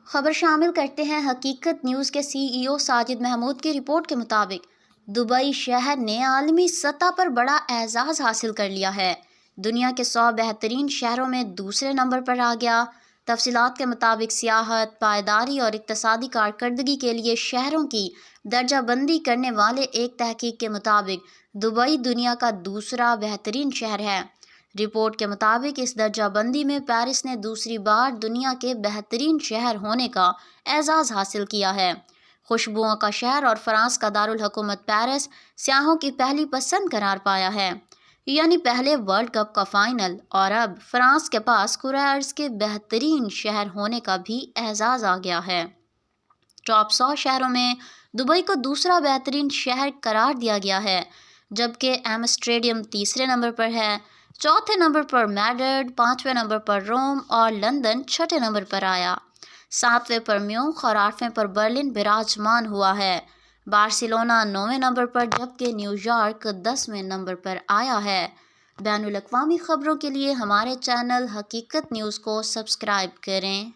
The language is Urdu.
خبر شامل کرتے ہیں حقیقت نیوز کے سی ای او ساجد محمود کی رپورٹ کے مطابق دبئی شہر نے عالمی سطح پر بڑا اعزاز حاصل کر لیا ہے۔ دنیا کے 100 بہترین شہروں میں دوسرے نمبر پر آ گیا۔ تفصیلات کے مطابق سیاحت، پائیداری اور اقتصادی کارکردگی کے لیے شہروں کی درجہ بندی کرنے والے ایک تحقیق کے مطابق دبئی دنیا کا دوسرا بہترین شہر ہے۔ رپورٹ کے مطابق اس درجہ بندی میں پیرس نے دوسری بار دنیا کے بہترین شہر ہونے کا اعزاز حاصل کیا ہے۔ خوشبوؤں کا شہر اور فرانس کا دارالحکومت پیرس سیاحوں کی پہلی پسند قرار پایا ہے، یعنی پہلے ورلڈ کپ کا فائنل، اور اب فرانس کے پاس کرۂ ارض کے بہترین شہر ہونے کا بھی اعزاز آ گیا ہے۔ ٹاپ 100 شہروں میں دبئی کو دوسرا بہترین شہر قرار دیا گیا ہے، جبکہ ایمسٹرڈیم تیسرے نمبر پر ہے۔ چوتھے نمبر پر میڈرڈ، پانچویں نمبر پر روم اور لندن چھٹے نمبر پر آیا۔ ساتویں پر میونخ اور آٹھویں پر برلن براجمان ہوا ہے۔ بارسلونا 9ویں نمبر پر جبکہ نیو یارک 10ویں نمبر پر آیا ہے۔ بین الاقوامی خبروں کے لیے ہمارے چینل حقیقت نیوز کو سبسکرائب کریں۔